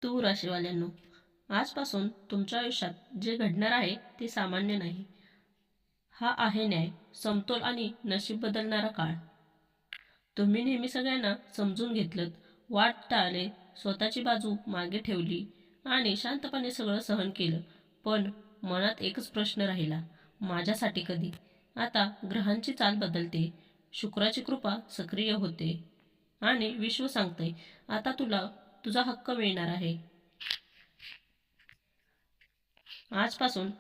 तूळ राशीवाल्यांनो, आजपासून तुमच्या आयुष्यात जे घडणार आहे ते सामान्य नाही. हा आहे न्याय, समतोल आणि नशीब बदलणारा काळ. तुम्ही नेहमी सगळ्यांना समजून घेतलंत, वाट टाळले, स्वतःची बाजू मागे ठेवली आणि शांतपणे सगळं सहन केलं. पण मनात एकच प्रश्न राहिला, माझ्यासाठी कधी? आता ग्रहांची चाल बदलते, शुक्राची कृपा सक्रिय होते आणि विश्व सांगते, आता तुला तुझा हक्क मिळणार आहे. आजपासून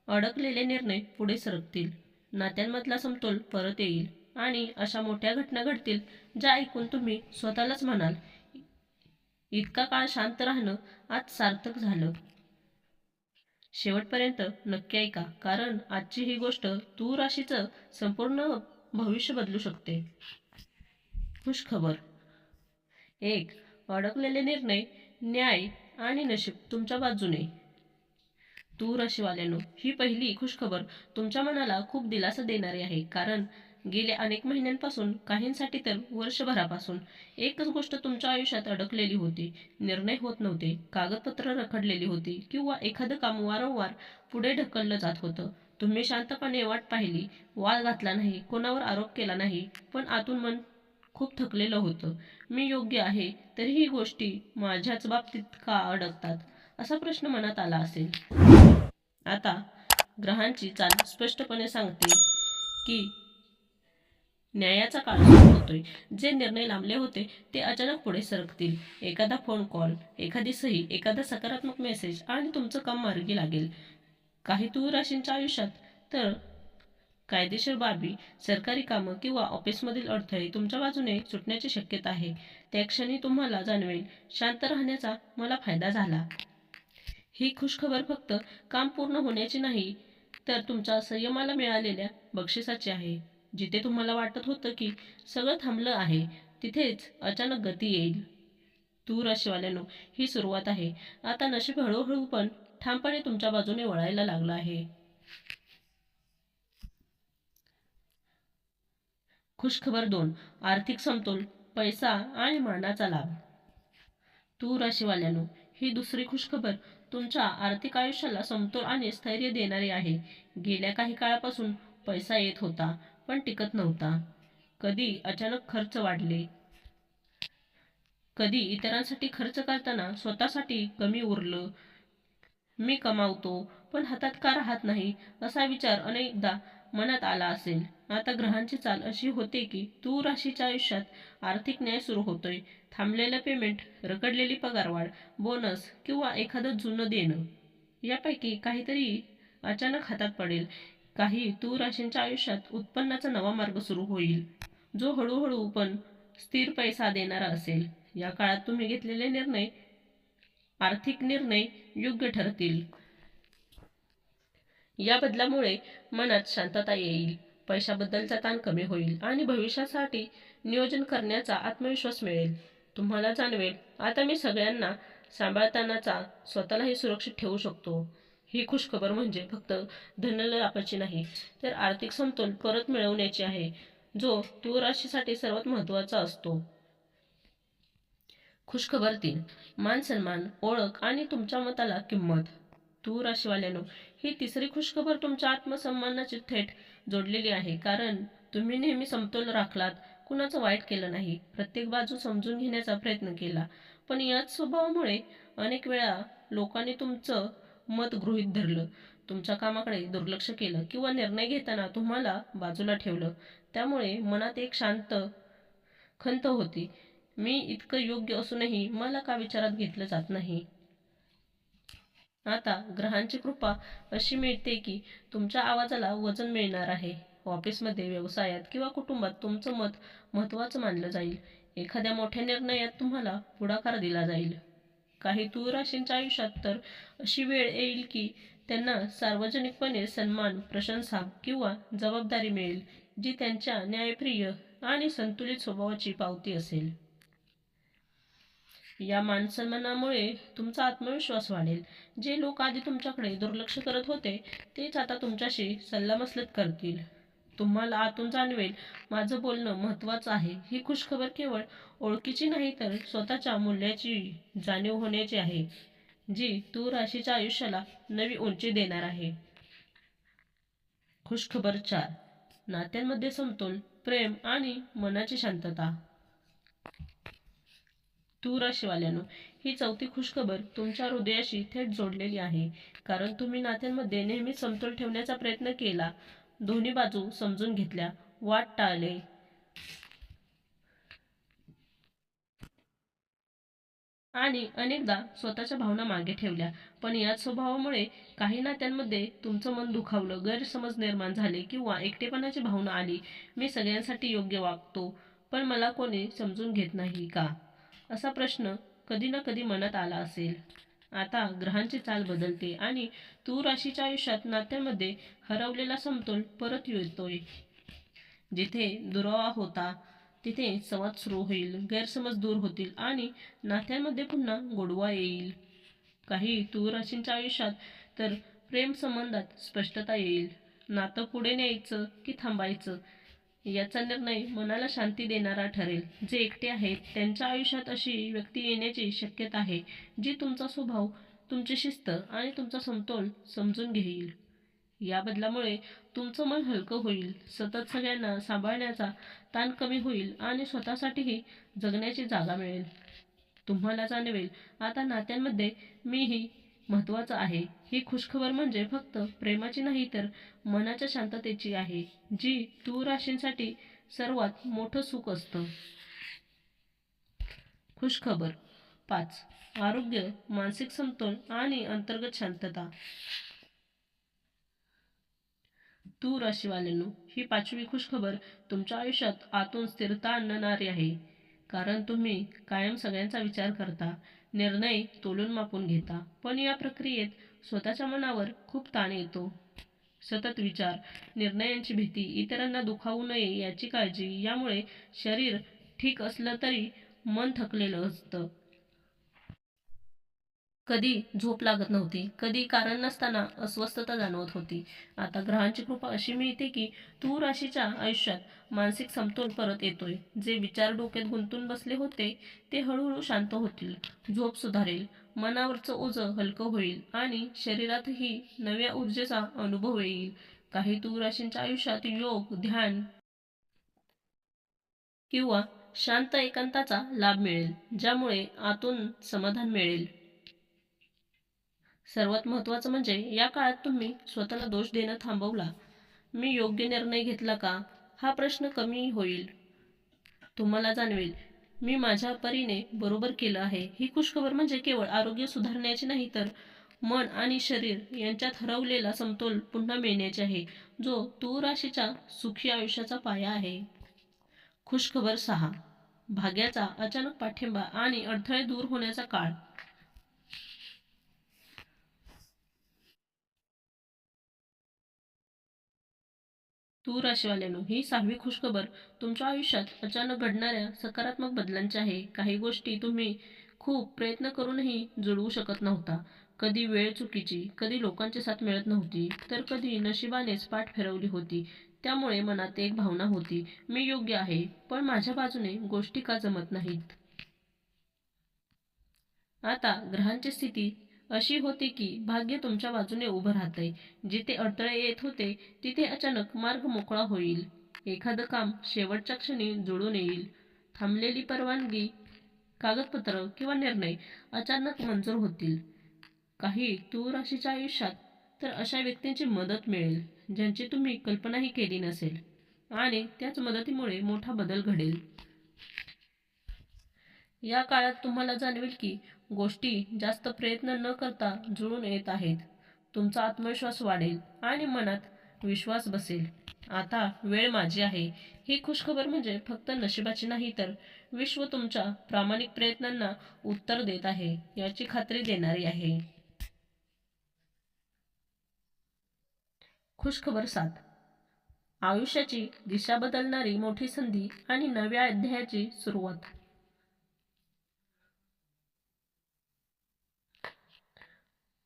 अडकलेले निर्णय पुढे सरकतील, नात्यांमधला समतोल परत येईल आणि अशा मोठ्या घटना घडतील ज्या ऐकून तुम्ही स्वतःलाच म्हणाल, इतका काळ शांत राहणं आज सार्थक झालं. शेवटपर्यंत नक्की ऐका, कारण आजची ही गोष्ट तूळ राशीचं संपूर्ण भविष्य बदलू शकते. खुशखबर एक, अडकलेले निर्णय, न्याय आणि नशीब तुमच्या बाजूने. तूळ राशीवाल्यांनो, ही पहिली खुशखबर तुमच्या मनाला खूप दिलासा देणारी आहे, कारण गेल्या अनेक महिन्यांपासून, काहींसाठी तर वर्षभरापासून, एकच गोष्ट तुमच्या आयुष्यात अडकलेली होती. निर्णय होत नव्हते, कागदपत्र रखडलेली होती किंवा एखादं काम वारंवार पुढे ढकललं जात होतं. तुम्ही शांतपणे वाट पाहिली, वाद घातला नाही, कोणावर आरोप केला नाही, पण आतून मन खूप थकलेलं होतं. मी योग्य आहे तरीही गोष्टी माझ्याच बाबतीत का अडकतात, असा प्रश्न मनात आला असेल. आता ग्रहांची चाल स्पष्टपणे सांगते की न्यायाचा काळ सुरू होतोय. जे निर्णय लांबले होते ते अचानक पुढे सरकतील. एखादा फोन कॉल, एखादी सही, एखादा सकारात्मक मेसेज आणि तुमचं काम मार्गी लागेल. काही तूळ राशींच्या आयुष्यात तर कायदेशीर बाबी, सरकारी कामं किंवा ऑफिसमधील अडथळे तुमच्या बाजूने सुटण्याची शक्यता आहे. त्या क्षणी तुम्हाला जाणवेल, शांत राहण्याचा मला फायदा झाला. ही खुशखबर फक्त काम पूर्ण होण्याची नाही, तर तुमच्या संयमाला मिळालेल्या बक्षिसाची आहे. जिथे तुम्हाला वाटत होतं की सगळं थांबलं आहे, तिथेच अचानक गती येईल. तूळ राशीवाल्यांनो, ही सुरुवात आहे. आता नशीब हळूहळू पण ठामपणे तुमच्या बाजूने वळायला लागलं आहे. खुशखबर 2, आर्थिक समतोल, पैसा आणि मानाचा लाभ. तूळ राशीवाल्यांनो, ही दुसरी खुशखबर तुमच्या आर्थिक आयुष्याला समतोल आणि स्थैर्य देणारी आहे. गेल्या काही काळापासून पैसा येत होता, पण टिकत नव्हता. कधी अचानक खर्च वाढले, कधी इतरांसाठी खर्च करताना स्वतःसाठी कमी उरलं. मी कमावतो, पण हातात का राहत नाही, असा विचार अनेकदा मनात आला असेल. आता ग्रहांची चाल अशी होते की तूळ राशीच्या आयुष्यात आर्थिक न्याय सुरू होतोय. थांबलेलं पेमेंट, रखडलेली पगारवाढ, बोनस किंवा एखादं जुनं देणं, यापैकी काहीतरी अचानक हातात पडेल. काही तूळ राशींच्या आयुष्यात उत्पन्नाचा नवा मार्ग सुरू होईल, जो हळूहळू पण स्थिर पैसा देणारा असेल. या काळात तुम्ही घेतलेले आर्थिक निर्णय योग्य ठरतील. या बदलामुळे मनात शांतता येईल, पैशाबद्दलचा ताण कमी होईल आणि भविष्यासाठी नियोजन करण्याचा आत्मविश्वास मिळेल. तुम्हाला जाणवेल, आता मी सगळ्यांना सांभाळतानाचा स्वतःलाही सुरक्षित ठेवू शकतो. ही खुशखबर म्हणजे फक्त धनलाभाची नाही, तर आर्थिक समतोल परत मिळवण्याची आहे, जो तूळ राशीसाठी सर्वात महत्त्वाचा असतो. खुशखबर 3, मान सन्मान, ओळख आणि तुमच्या मताला किंमत. तूळ राशीवाल्यांनो, ही तिसरी खुशखबर तुमच्या आत्मसन्मानाची थेट जोडलेली आहे, कारण तुम्ही नेहमी समतोल राखलात, कुणाचं वाईट केलं नाही, प्रत्येक बाजू समजून घेण्याचा प्रयत्न केला. पण याच स्वभावामुळे अनेक वेळा लोकांनी तुमचं मत गृहीत धरलं, तुमच्या कामाकडे दुर्लक्ष केलं किंवा निर्णय घेताना तुम्हाला बाजूला ठेवलं. त्यामुळे मनात एक शांत खंत होती, मी इतकं योग्य असूनही मला का विचारात घेतलं जात नाही. आता ग्रहांची कृपा अशी मिळते की तुमच्या आवाजाला वजन मिळणार आहे. ऑफिसमध्ये, व्यवसायात किंवा कुटुंबात तुमचं मत महत्त्वाचं मानलं जाईल. एखाद्या मोठ्या निर्णयात तुम्हाला पुढाकार दिला जाईल. काही तूळ राशींच्या आयुष्यात तर अशी वेळ येईल की त्यांना सार्वजनिकपणे सन्मान, प्रशंसा किंवा जबाबदारी मिळेल, जी त्यांच्या न्यायप्रिय आणि संतुलित स्वभावाची पावती असेल. या मानसन्मानामुळे तुमचा आत्मविश्वास वाढेल. जे लोक आधी तुमच्याकडे दुर्लक्ष करत होते, तेच आता तुमच्याशी सल्लामसलत करतील. तुम्हाला आतून जाणवेल माझं बोलणं महत्त्वाचं आहे. ही खुशखबर केवळ ओळखीची नाही तर स्वतःच्या मूल्याची जाणीव होण्याची आहे, जी तूर राशीच्या आयुष्याला नवी उंची देणार आहे. खुशखबर 4. नात्यांमध्ये समतोल, प्रेम आणि मनाची शांतता. तूर राशीवाल्यांनो, ही चौथी खुशखबर तुमच्या हृदयाशी थेट जोडलेली आहे. कारण तुम्ही नात्यांमध्ये नेहमी समतोल ठेवण्याचा प्रयत्न केला, दोन्ही बाजू समजून घेतल्या, वाद टाळले आणि अनेकदा स्वतःच्या भावना मागे ठेवल्या. पण याच स्वभावामुळे काही नात्यांमध्ये तुमचं मन दुखावलं, गैरसमज निर्माण झाले किंवा एकटेपणाची भावना आली. मी सगळ्यांसाठी योग्य वागतो, पण मला कोणी समजून घेत नाही का, असा प्रश्न कधी ना कधी मनात आला असेल. आता ग्रहांची चाल बदलते आणि तूर राशीच्या आयुष्यात नात्यामध्ये हरवलेला समतोल परत येतोय. जिथे दुरावा होता तिथे संवाद सुरू होईल, गैरसमज दूर होतील आणि नात्यांमध्ये पुन्हा गोडवा येईल. काही तूर राशींच्या आयुष्यात तर प्रेम संबंधात स्पष्टता येईल. नातं पुढे न्यायचं की थांबायचं याचा निर्णय मनाला शांती देणारा ठरेल. जे एकटे आहेत त्यांच्या आयुष्यात अशी व्यक्ती येण्याची शक्यता आहे जी तुमचा स्वभाव, तुमची शिस्त आणि तुमचा समतोल समजून घेईल. या बदलामुळे तुमचं मन हलकं होईल, सतत सगळ्यांना सांभाळण्याचा ताण कमी होईल आणि स्वतःसाठीही जगण्याची जागा मिळेल. तुम्हाला जाणवेल आता नात्यांमध्ये मीही महत्त्वाचं आहे. ही खुशखबर म्हणजे फक्त प्रेमाची नाही तर मनाच्या शांततेची आहे, जी तूर राशींसाठी सर्वात मोठं सुख असतं. खुशखबर 5. आरोग्य, मानसिक समतोल आणि अंतर्गत शांतता. तूर राशीवाल्यांनो, ही 5वी खुशखबर तुमच्या आयुष्यात आतून स्थिरता आणणारी आहे. कारण तुम्ही कायम सगळ्यांचा विचार करता, निर्णय तोलून मापून घेता, पण या प्रक्रियेत स्वतःच्या मनावर खूप ताण येतो. सतत विचार, निर्णयांची भीती, इतरांना दुखावू नये याची काळजी, यामुळे शरीर ठीक असलं तरी मन थकलेलं असतं. कधी झोप लागत नव्हती, कधी कारण नसताना अस्वस्थता जाणवत होती. आता ग्रहांची कृपा अशी मिळते की तूर राशीच्या आयुष्यात मानसिक समतोल परत येतोय. जे विचार डोक्यात गुंतून बसले होते ते हळूहळू शांत होतील, झोप सुधारेल, मनावरचं ओझं हलकं होईल आणि शरीरातही नव्या ऊर्जेचा अनुभव येईल. काही तूर राशींच्या आयुष्यात योग, ध्यान किंवा शांत एकांताचा लाभ मिळेल, ज्यामुळे आतून समाधान मिळेल. सर्वात महत्त्वाचं म्हणजे या काळात तुम्ही स्वतःला दोष देणं थांबवला, मी योग्य निर्णय घेतला का, हा प्रश्न कमी होईल. तुम्हाला जाणवेल मी माझ्या परीने बरोबर केलं आहे. ही खुशखबर म्हणजे केवळ आरोग्य सुधारण्याची नाही तर मन आणि शरीर यांच्यात हरवलेला समतोल पुन्हा मिळण्याची आहे, जो तूर राशीच्या सुखी आयुष्याचा पाया आहे. खुशखबर 6. भाग्याचा अचानक पाठिंबा आणि अडथळे दूर होण्याचा काळ. तूर राशीवाल्यांनो, ही 6वी खुशखबर तुमच्या आयुष्यात अचानक घडणाऱ्या सकारात्मक बदलांची आहे. काही गोष्टी तुम्ही खूप प्रयत्न करूनही जुळवू शकत नव्हता. कधी वेळ चुकीची, कधी लोकांची साथ मिळत नव्हती, तर कधी नशिबानेच पाठ फिरवली होती. त्यामुळे मनात एक भावना होती, मी योग्य आहे, पण माझ्या बाजूने गोष्टी का जमत नाहीत. आता ग्रहांची स्थिती अशी होती की भाग्य तुमच्या बाजूने उभं राहतंय. जिथे अडथळे येत होते तिथे अचानक मार्ग मोकळा होईल. एखादं काम शेवटच्या क्षणी जुळून येईल. थांबलेली परवानगी, कागदपत्र किंवा निर्णय अचानक मंजूर होतील. काही तूर राशीच्या आयुष्यात तर अशा व्यक्तींची मदत मिळेल ज्यांची तुम्ही कल्पनाही केली नसेल आणि त्याच मदतीमुळे मोठा बदल घडेल. या काळात तुम्हाला जाणवेल की गोष्टी जास्त प्रयत्न न करता जुळून येत आहेत. तुमचा आत्मविश्वास वाढेल आणि मनात विश्वास बसेल. आता वेळ माझी आहे. ही खुशखबर म्हणजे फक्त नशिबाची नाही तर विश्व तुमच्या प्रामाणिक प्रयत्नांना उत्तर देत आहे याची खात्री देणारी आहे. खुशखबर 7. आयुष्याची दिशा बदलणारी मोठी संधी आणि नव्या अध्यायाची सुरुवात.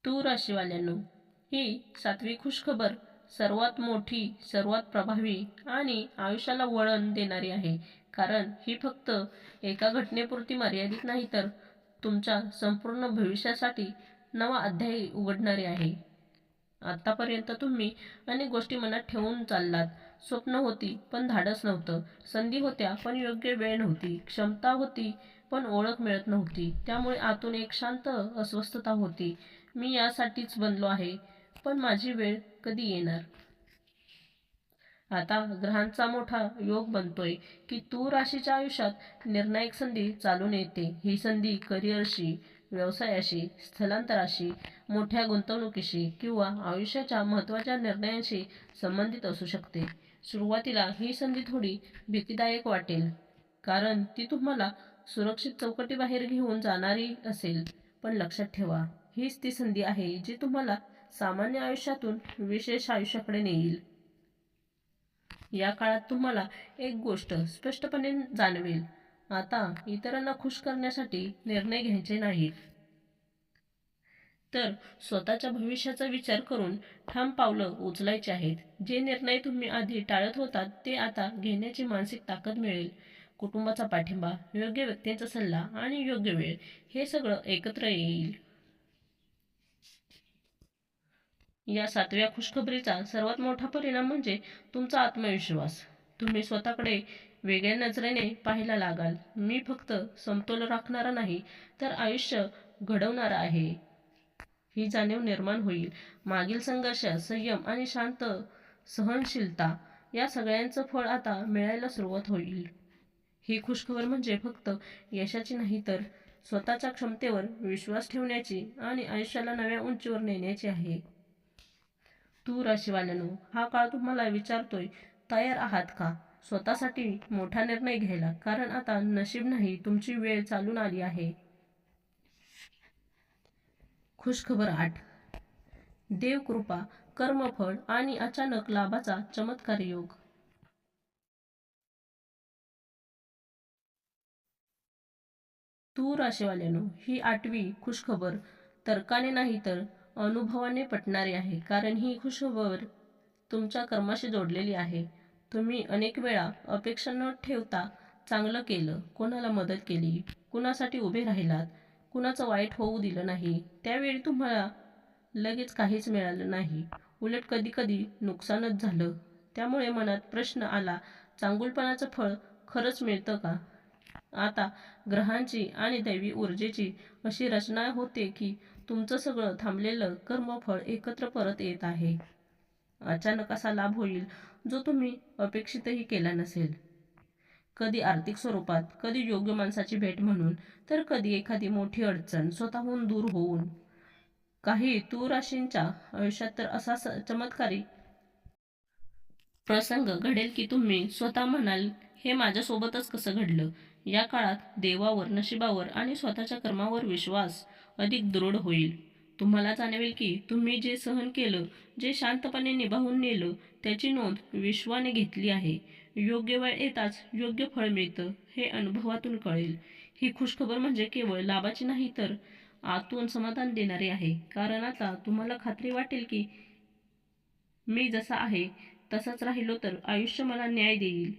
तूर राशीवाल्यांनो, ही 7वी खुशखबर सर्वात मोठी, सर्वात प्रभावी आणि आयुष्याला वळण देणारी आहे, कारण ही फक्त एका घटनेपुरती मर्यादित नाही, तर तुमच्या संपूर्ण भविष्यासाठी नवा अध्याय उघडणारी आहे. आतापर्यंत तुम्ही अनेक गोष्टी मनात ठेवून चाललात. स्वप्न होती पण धाडस नव्हतं, संधी होत्या पण योग्य वेळ नव्हती, क्षमता होती पण ओळख मिळत नव्हती. त्यामुळे आतून एक शांत अस्वस्थता होती. मी यासाठीच बनलो आहे, पण माझी वेळ कधी येणार? आता ग्रहांचा मोठा योग बनतोय की तूळ राशीच्या आयुष्यात निर्णायक संधी चालून येते. ही संधी करिअरशी, व्यवसायाशी, स्थलांतराशी, मोठ्या गुंतवणुकीशी किंवा आयुष्याच्या महत्त्वाच्या निर्णयांशी संबंधित असू शकते. सुरुवातीला ही संधी थोडी भीतीदायक वाटेल, कारण ती तुम्हाला सुरक्षित चौकटीबाहेर घेऊन जाणारी असेल. पण लक्षात ठेवा, हीच ती संधी आहे जी तुम्हाला सामान्य आयुष्यातून विशेष आयुष्याकडे नेईल. या काळात तुम्हाला एक गोष्ट स्पष्टपणे जाणवेल. आता इतरांना खुश करण्यासाठी निर्णय घ्यायचे नाहीत, तर स्वतःच्या भविष्याचा विचार करून ठाम पावलं उचलायची आहेत. जे निर्णय तुम्ही आधी टाळत होतात ते आता घेण्याची मानसिक ताकद मिळेल. कुटुंबाचा पाठिंबा, योग्य व्यक्तींचा सल्ला आणि योग्य वेळ, हे सगळं एकत्र येईल. या 7व्या खुशखबरीचा सर्वात मोठा परिणाम म्हणजे तुमचा आत्मविश्वास. तुम्ही स्वतःकडे वेगळ्या नजरेने पाहायला लागाल. मी फक्त समतोल राखणारा नाही, तर आयुष्य घडवणारा आहे, ही जाणीव निर्माण होईल. मागील संघर्ष, संयम आणि शांत सहनशीलता, या सगळ्यांचं फळ आता मिळायला सुरुवात होईल. ही खुशखबर म्हणजे फक्त यशाची नाही, तर स्वतःच्या क्षमतेवर विश्वास ठेवण्याची आणि आयुष्याला नव्या उंचीवर नेण्याची आहे. तूळ राशीवाल्यांनो, हा काळ तुम्हाला विचारतोय, तयार आहात का स्वतःसाठी मोठा निर्णय घ्यायला? कारण आता नशीब नाही, तुमची वेळ चालून आली आहे. खुशखबर 8. देवकृपा, कर्मफळ आणि अचानक लाभाचा चमत्कारी योग. तूळ राशीवाल्यांनो, ही 8वी खुशखबर तर्काने नाही, तर अनुभवाने पटणारी आहे. कारण ही खुशखबर तुमच्या कर्माशी जोडलेली आहे. तुम्ही अनेक वेळा अपेक्षा न ठेवता चांगलं केलं, कोणाला मदत केली, कुणासाठी उभे राहिलात, कुणाचं वाईट होऊ दिलं नाही. त्यावेळी तुम्हाला लगेच काहीच मिळालं नाही, उलट कधीकधी नुकसानच झालं. त्यामुळे मनात प्रश्न आला, चांगुलपणाचं फळ खरंच मिळतं का? आता ग्रहांची आणि दैवी ऊर्जेची अशी रचना होते की तुमचं सगळं थांबलेलं कर्मफळ एकत्र परत येत आहे. अचानक असा लाभ होईल जो तुम्ही अपेक्षितही केला नसेल. कधी आर्थिक स्वरूपात, कधी योग्य माणसाची भेट म्हणून, तर कधी एखादी मोठी अडचण स्वतःहून दूर होऊन. काही तूळ राशींच्या आयुष्यात तर असा चमत्कारी प्रसंग घडेल की तुम्ही स्वतः म्हणाल, हे माझ्यासोबतच कसं घडलं? या काळात देवावर, नशिबावर आणि स्वतःच्या कर्मावर विश्वास अधिक दृढ होईल. तुम्हाला जाणवेल की तुम्ही जे सहन केलं, जे शांतपणे निभावून नेलं, त्याची नोंद विश्वाने घेतली आहे. योग्य वेळ येताच योग्य फळ मिळतं, हे अनुभवातून कळेल. ही खुशखबर म्हणजे केवळ लाभाची नाही, तर आतून समाधान देणारी आहे. कारण आता तुम्हाला खात्री वाटेल की मी जसा आहे तसाच राहिलो तर आयुष्य मला न्याय देईल.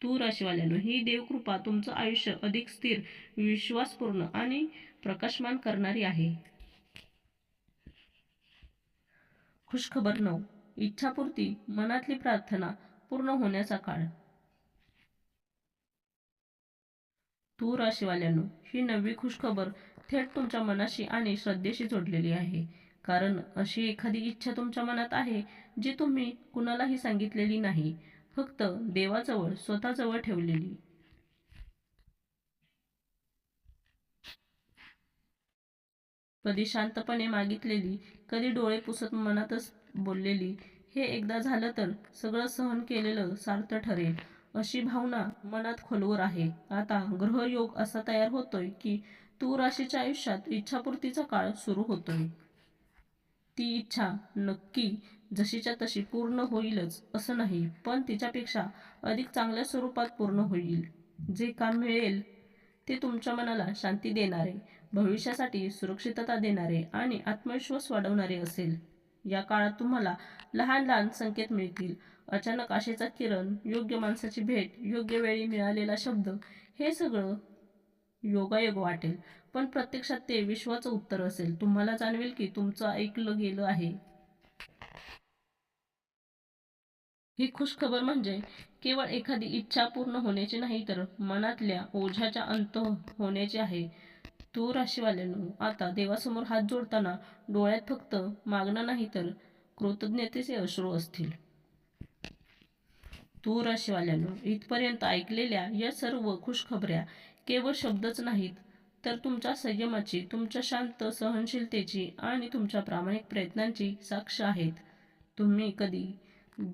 तूळ राशीवाल्यांनो, ही देवकृपा तुमचं आयुष्य अधिक स्थिर, विश्वासपूर्ण आणि प्रकाशमान करणारी आहे. खुशखबर 9. इच्छापूर्ती, मनातली प्रार्थना पूर्ण होण्याचा काळ. तूळ राशीवाल्यांनो, ही 9वी खुशखबर थेट तुमच्या मनाशी आणि श्रद्धेशी जोडलेली आहे. कारण अशी एखादी इच्छा तुमच्या मनात आहे जी तुम्ही कुणालाही सांगितलेली नाही, फक्त देवाजवळ स्वतःजवळ ठेवलेली. कधी शांतपणे मागितलेली, कधी डोळे पुसत मनातच बोललेली. हे एकदा झालं तर सगळं सहन केलेलं सार्थ ठरेल, अशी भावना मनात खोलवर आहे. आता ग्रहयोग असा तयार होतोय की तूळ राशीच्या आयुष्यात इच्छापूर्तीचा काळ सुरू होतोय. ती इच्छा नक्की जशीच्या तशी पूर्ण होईलच असं नाही, पण तिच्यापेक्षा अधिक चांगल्या स्वरूपात पूर्ण होईल. जे काम मिळेल ते तुमच्या मनाला शांती देणारे, भविष्यासाठी सुरक्षितता देणारे आणि आत्मविश्वास वाढवणारे असेल. या काळात तुम्हाला लहान लहान संकेत मिळतील. अचानक आशेचा किरण, योग्य माणसाची भेट, योग्य वेळी मिळालेला शब्द, हे सगळं योगायोग वाटेल. पण प्रत्यक्षात ते विश्वाचं उत्तर असेल. तुम्हाला जाणवेल की तुमचं ऐकलं गेलं आहे. ही खुशखबर म्हणजे केवळ एखादी इच्छा पूर्ण होण्याची नाही, तर मनातल्या ओझ्याचा अंत होण्याची आहे. तूर राशीवाल्यांनो, आता देवासमोर हात जोडताना डोळ्यात फक्त मागणं नाही, तर कृतज्ञतेचे अश्रू असतील. तूर राशीवाल्यांनो, इथपर्यंत ऐकलेल्या या सर्व खुशखबऱ्या केवळ शब्दच नाहीत, तर तुमच्या संयमाची, तुमच्या शांत सहनशीलतेची आणि तुमच्या प्रामाणिक प्रयत्नांची साक्ष आहेत. तुम्ही कधी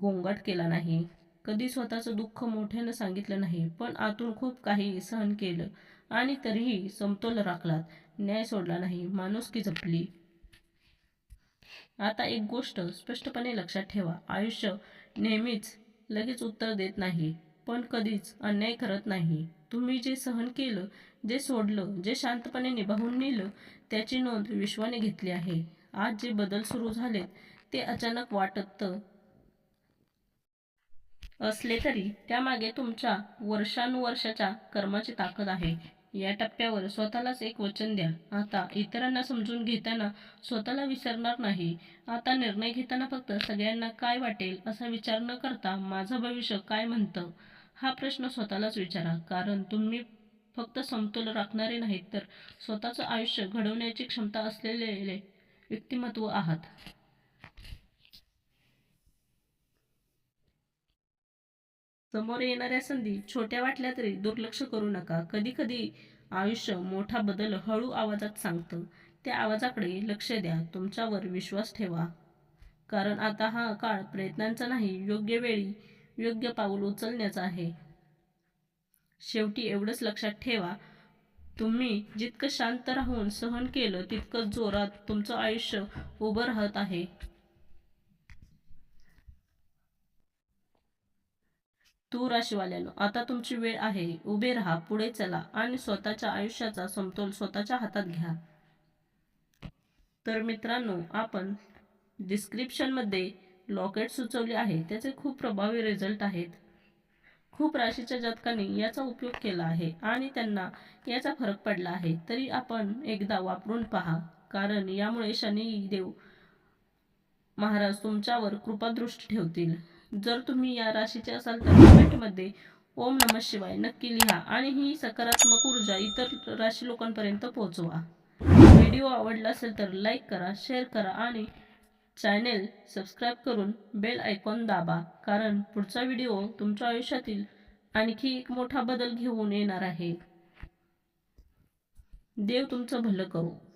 गोंगाट केला नाही, कधी स्वतःचं दुःख मोठ्यानं सांगितलं नाही, पण आतून खूप काही सहन केलं आणि तरीही समतोल राखलात. न्याय सोडला नाही, माणुसकी जपली. आता एक गोष्ट स्पष्टपणे लक्षात ठेवा, आयुष्य नेहमीच लगेच उत्तर देत नाही, पण कधीच अन्याय करत नाही. तुम्ही जे सहन केलं, जे सोडलं, जे शांतपणे निभावून नेलं, त्याची नोंद विश्वाने घेतली आहे. आज जे बदल सुरू झालेत ते अचानक वाटत असले तरी त्यामागे तुमच्या वर्षानुवर्षाच्या कर्माची ताकद आहे. या टप्प्यावर स्वतःलाच एक वचन द्या, आता इतरांना समजून घेताना स्वतःला विसरणार नाही. आता निर्णय घेताना फक्त सगळ्यांना काय वाटेल असा विचार न करता माझं भविष्य काय म्हणतं, हा प्रश्न स्वतःलाच विचारा. कारण तुम्ही फक्त समतोल राखणारे नाहीत, तर स्वतःचं आयुष्य घडवण्याची क्षमता असलेले व्यक्तिमत्व आहात. समोर येणाऱ्या संधी छोट्या वाटल्या तरी दुर्लक्ष करू नका. कधी कधी आयुष्य मोठा बदल हळू आवाजात सांगतं. त्या आवाजाकडे लक्ष द्या, तुमच्यावर विश्वास ठेवा. कारण आता हा काळ प्रयत्नांचा नाही, योग्य वेळी योग्य पाऊल उचलण्याचा आहे. शेवटी एवढंच लक्षात ठेवा, तुम्ही जितकं शांत राहून सहन केलं, तितकं जोरात तुमचं आयुष्य उभं राहत आहे. तूर राशीवाल्यांनो, आता तुमची वेळ आहे. उभे राहा, पुढे चला आणि स्वतःच्या आयुष्याचा समतोल स्वतःच्या हातात घ्या. तर मित्रांनो, आपण डिस्क्रिप्शनमध्ये लॉकेट सुचवले आहे. त्याचे खूप प्रभावी रिझल्ट आहेत. खूप राशीच्या जातकांनी याचा उपयोग केला आहे आणि त्यांना याचा फरक पडला आहे. तरी आपण एकदा वापरून पहा, कारण यामुळे शनिदेव महाराज तुमच्यावर कृपादृष्टी ठेवतील. जर तुम्ही या राशीचे असाल तर कमेंटमध्ये ओम नमः शिवाय नक्की लिहा आणि ही सकारात्मक ऊर्जा इतर राशी लोकांपर्यंत पोहोचवा. व्हिडिओ आवडला असेल तर लाईक करा, शेअर करा आणि चॅनेल सबस्क्राईब करून बेल आयकॉन दाबा, कारण पुढचा व्हिडिओ तुमच्या आयुष्यातील आणखी एक मोठा बदल घेऊन येणार आहे. देव तुमचं भलं करो.